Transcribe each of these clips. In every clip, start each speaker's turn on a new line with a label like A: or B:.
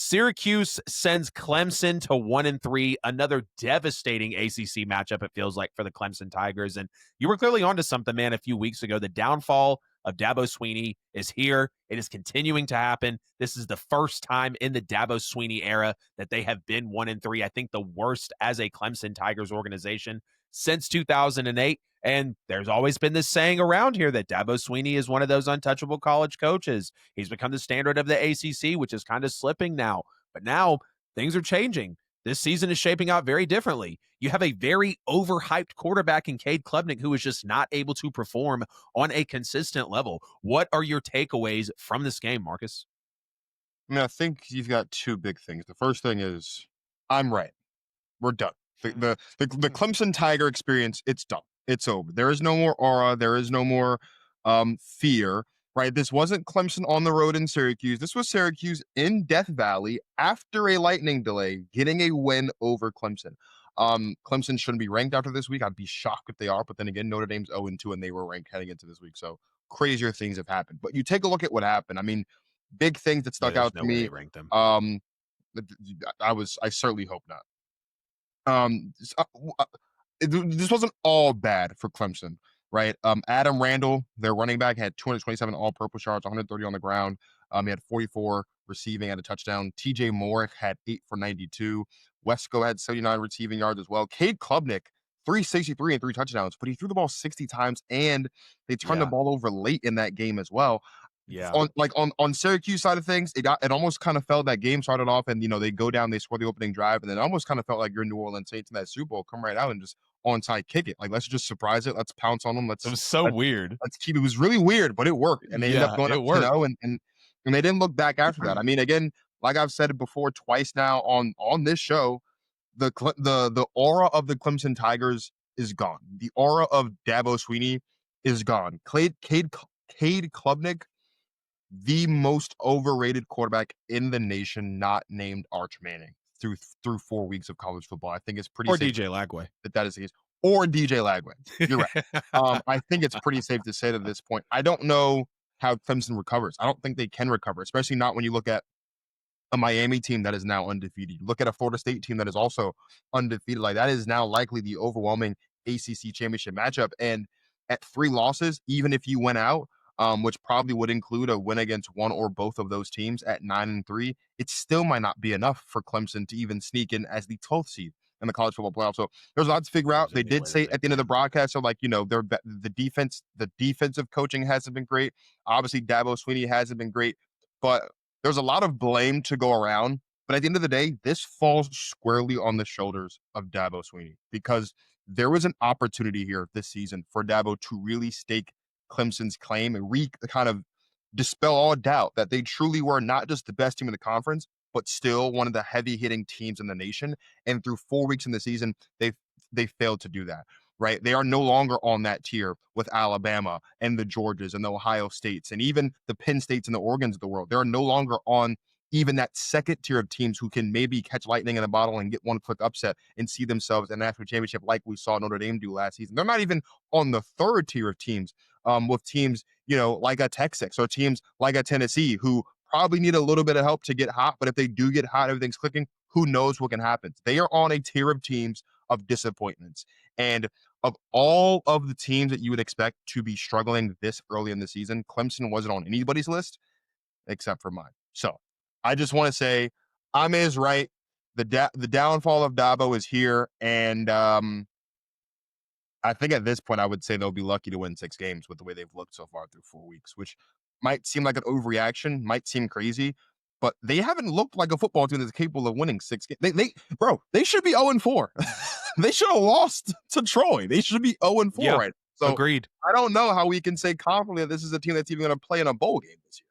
A: Syracuse sends Clemson to 1-3, another devastating ACC matchup, it feels like, for the Clemson Tigers. And you were clearly onto something, man, a few weeks ago. The downfall of Dabo Swinney is here. It is continuing to happen. This is the first time in the Dabo Swinney era that they have been 1-3. I think the worst as a Clemson Tigers organization since 2008. And there's always been this saying around here that Dabo Swinney is one of those untouchable college coaches. He's become the standard of the ACC, which is kind of slipping now. But now things are changing. This season is shaping out very differently. You have a very overhyped quarterback in Cade Klubnik who is just not able to perform on a consistent level. What are your takeaways from this game, Marcus?
B: I mean, I think you've got two big things. The first thing is, I'm right. We're done. The Clemson Tiger experience, it's done. It's over. There is no more aura. There is no more fear, right? This wasn't Clemson on the road in Syracuse. This was Syracuse in Death Valley after a lightning delay, getting a win over Clemson. Clemson shouldn't be ranked after this week. I'd be shocked if they are. But then again, Notre Dame's 0-2 and they were ranked heading into this week. So crazier things have happened. But you take a look at what happened. I mean, big things that stuck out to me.
A: They ranked them.
B: I certainly hope not. This wasn't all bad for Clemson, right? Adam Randall, their running back, had 227 all-purpose yards, 130 on the ground. He had 44 receiving at a touchdown. TJ Moore had 8 for 92. Wesco had 79 receiving yards as well. Cade Klubnik, 363 and 3 touchdowns, but he threw the ball 60 times, and they turned the ball over late in that game as well.
A: Yeah.
B: On Syracuse side of things, it almost kind of felt that game started off and, they go down, they score the opening drive, and then it almost kind of felt like you're New Orleans Saints in that Super Bowl, come right out and just onside kick it. Like, let's just surprise it. Let's pounce on them.
A: It was so weird.
B: Let's keep it. It was really weird, but it worked. And they ended up going up 2-0, and they didn't look back after that. I mean, again, like I've said it before twice now on this show, the aura of the Clemson Tigers is gone. The aura of Dabo Swinney is gone. Cade Klubnik, the most overrated quarterback in the nation, not named Arch Manning through 4 weeks of college football. I think it's pretty safe
A: DJ Lagway.
B: That is the case. Or DJ Lagway. You're right. I think it's pretty safe to say that at this point. I don't know how Clemson recovers. I don't think they can recover, especially not when you look at a Miami team that is now undefeated. You look at a Florida State team that is also undefeated. Like, that is now likely the overwhelming ACC championship matchup. And at 3 losses, even if you went out, which probably would include a win against one or both of those teams at 9-3, it still might not be enough for Clemson to even sneak in as the 12th seed in the college football playoff. So there's a lot to figure out. They did say at the end of the broadcast, so the defensive coaching hasn't been great. Obviously, Dabo Swinney hasn't been great, but there's a lot of blame to go around. But at the end of the day, this falls squarely on the shoulders of Dabo Swinney, because there was an opportunity here this season for Dabo to really stake Clemson's claim and kind of dispel all doubt that they truly were not just the best team in the conference, but still one of the heavy-hitting teams in the nation. And through 4 weeks in the season, they failed to do that, right? They are no longer on that tier with Alabama and the Georgias and the Ohio States and even the Penn States and the Oregons of the world. They are no longer on even that second tier of teams who can maybe catch lightning in a bottle and get one quick upset and see themselves in a national championship like we saw Notre Dame do last season. They're not even on the third tier of teams, with teams, like a Texas or teams like a Tennessee who probably need a little bit of help to get hot. But if they do get hot, everything's clicking, who knows what can happen. They are on a tier of teams of disappointments. And of all of the teams that you would expect to be struggling this early in the season, Clemson wasn't on anybody's list except for mine. So I just want to say I'm right. The downfall of Dabo is here. And I think at this point, I would say they'll be lucky to win 6 games with the way they've looked so far through 4 weeks, which might seem like an overreaction, might seem crazy, but they haven't looked like a football team that's capable of winning 6 games. They should be 0-4. They should have lost to Troy. They should be 0-4 right now. So
A: agreed.
B: I don't know how we can say confidently that this is a team that's even going to play in a bowl game this year.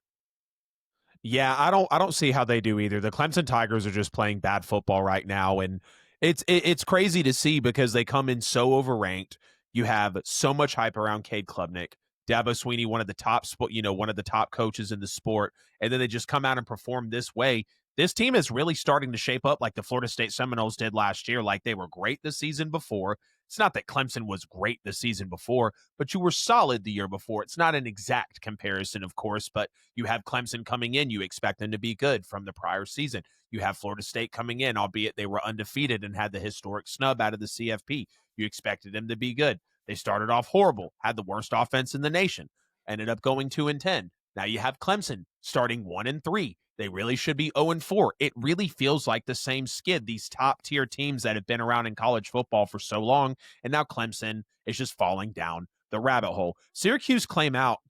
A: Yeah, I don't see how they do either. The Clemson Tigers are just playing bad football right now, and it's crazy to see because they come in so overranked. You have so much hype around Cade Klubnik, Dabo Swinney, one of the top coaches in the sport, and then they just come out and perform this way. This team is really starting to shape up like the Florida State Seminoles did last year. Like, they were great the season before. It's not that Clemson was great the season before, but you were solid the year before. It's not an exact comparison, of course, but you have Clemson coming in. You expect them to be good from the prior season. You have Florida State coming in, albeit they were undefeated and had the historic snub out of the CFP. You expected them to be good. They started off horrible, had the worst offense in the nation, ended up going 2-10. Now you have Clemson starting 1-3. They really should be 0-4. It really feels like the same skid, these top tier teams that have been around in college football for so long, and now Clemson is just falling down the rabbit hole. Syracuse came out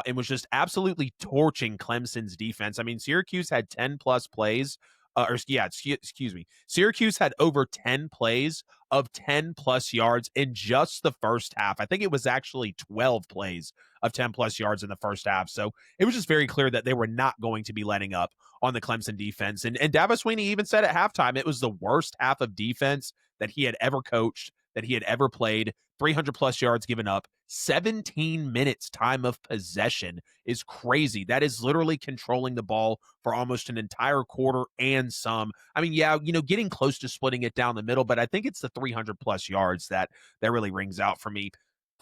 A: and was just absolutely torching Clemson's defense. I mean, Syracuse had 10 plus plays. Excuse me. Syracuse had over 10 plays of 10 plus yards in just the first half. I think it was actually 12 plays of 10 plus yards in the first half. So it was just very clear that they were not going to be letting up on the Clemson defense. And Dabo Swinney even said at halftime it was the worst half of defense that he had ever coached, that he had ever played. 300 plus yards given up, 17 minutes time of possession is crazy. That is literally controlling the ball for almost an entire quarter and some. I mean, yeah, getting close to splitting it down the middle, but I think it's the 300 plus yards that really rings out for me.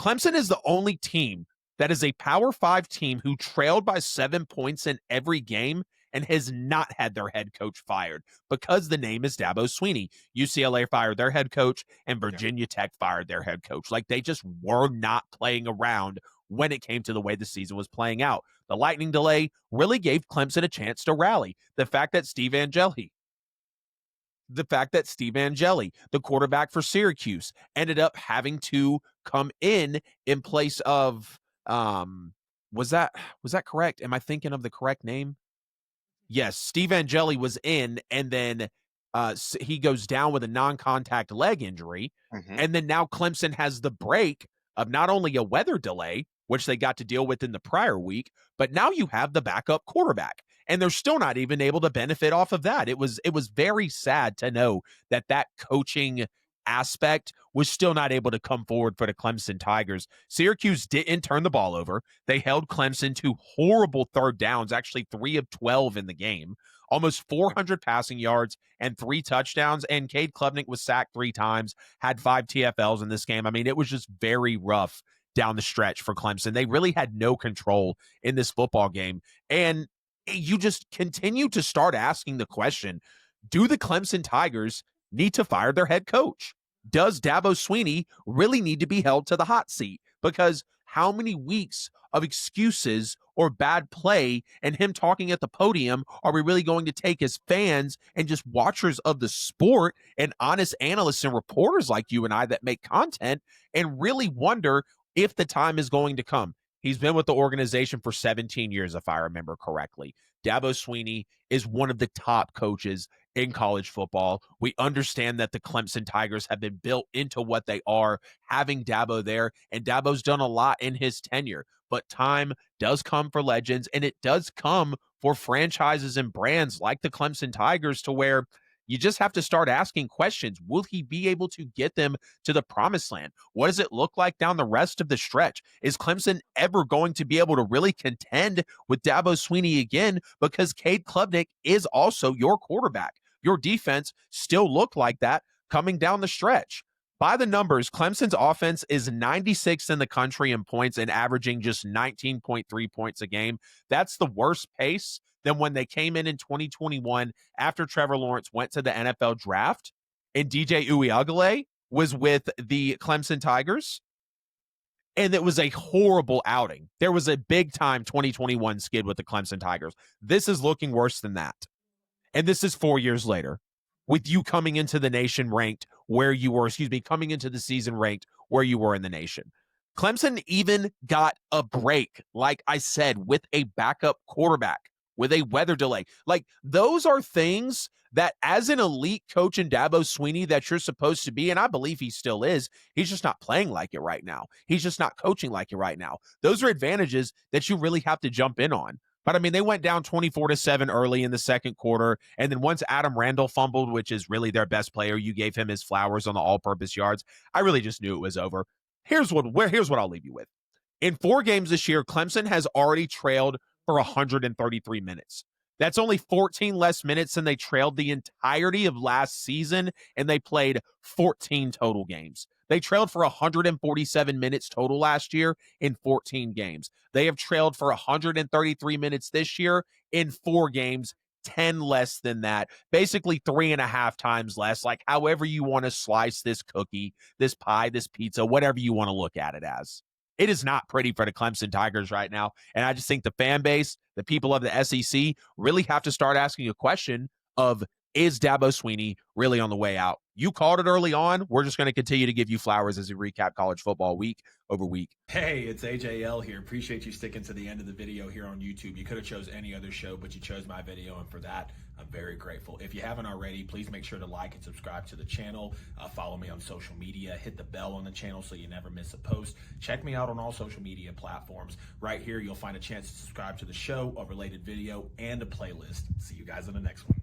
A: Clemson is the only team that is a Power 5 team who trailed by 7 points in every game and has not had their head coach fired because the name is Dabo Swinney. UCLA fired their head coach and Virginia Tech fired their head coach. Like, they just were not playing around when it came to the way the season was playing out. The lightning delay really gave Clemson a chance to rally. The fact that Steve Angeli, the quarterback for Syracuse, ended up having to come in place of, was that correct? Am I thinking of the correct name? Yes, Steve Angeli was in, and then he goes down with a non-contact leg injury. And then now Clemson has the break of not only a weather delay, which they got to deal with in the prior week, but now you have the backup quarterback. And they're still not even able to benefit off of that. It was very sad to know that coaching aspect was still not able to come forward for the Clemson Tigers. Syracuse didn't turn the ball over. They held Clemson to horrible third downs, actually 3 of 12 in the game, almost 400 passing yards and 3 touchdowns. And Cade Klubnik was sacked 3 times, had 5 TFLs in this game. I mean, it was just very rough down the stretch for Clemson. They really had no control in this football game. And you just continue to start asking the question, do the Clemson Tigers need to fire their head coach? Does Dabo Swinney really need to be held to the hot seat? Because how many weeks of excuses or bad play and him talking at the podium are we really going to take as fans and just watchers of the sport and honest analysts and reporters like you and I that make content and really wonder if the time is going to come? He's been with the organization for 17 years, if I remember correctly. Dabo Swinney is one of the top coaches in college football. We understand that the Clemson Tigers have been built into what they are, having Dabo there, and Dabo's done a lot in his tenure. But time does come for legends, and it does come for franchises and brands like the Clemson Tigers, to where you just have to start asking questions. Will he be able to get them to the promised land? What does it look like down the rest of the stretch? Is Clemson ever going to be able to really contend with Dabo Swinney again? Because Cade Klubnik is also your quarterback. Your defense still looked like that coming down the stretch. By the numbers, Clemson's offense is 96th in the country in points and averaging just 19.3 points a game. That's the worst pace than when they came in 2021 after Trevor Lawrence went to the NFL draft and DJ Uiagalelei was with the Clemson Tigers. And it was a horrible outing. There was a big-time 2021 skid with the Clemson Tigers. This is looking worse than that. And this is 4 years later, with you coming into the nation ranked where you were, coming into the season ranked where you were in the nation. Clemson even got a break, like I said, with a backup quarterback, with a weather delay. Like, those are things that, as an elite coach in Dabo Swinney that you're supposed to be, and I believe he still is, he's just not playing like it right now. He's just not coaching like it right now. Those are advantages that you really have to jump in on. But, I mean, they went down 24-7 early in the second quarter, and then once Adam Randall fumbled, which is really their best player, you gave him his flowers on the all-purpose yards. I really just knew it was over. Here's what I'll leave you with. In 4 games this year, Clemson has already trailed for 133 minutes. That's only 14 less minutes than they trailed the entirety of last season, and they played 14 total games. They trailed for 147 minutes total last year in 14 games. They have trailed for 133 minutes this year in 4 games, 10 less than that, basically 3.5 times less. Like, however you want to slice this cookie, this pie, this pizza, whatever you want to look at it as. It is not pretty for the Clemson Tigers right now. And I just think the fan base, the people of the SEC, really have to start asking a question of, is Dabo Swinney really on the way out? You called it early on. We're just going to continue to give you flowers as we recap college football week over week.
C: Hey, it's AJL here. Appreciate you sticking to the end of the video here on YouTube. You could have chose any other show, but you chose my video, and for that, I'm very grateful. If you haven't already, please make sure to like and subscribe to the channel. Follow me on social media. Hit the bell on the channel so you never miss a post. Check me out on all social media platforms. Right here, you'll find a chance to subscribe to the show, a related video, and a playlist. See you guys in the next one.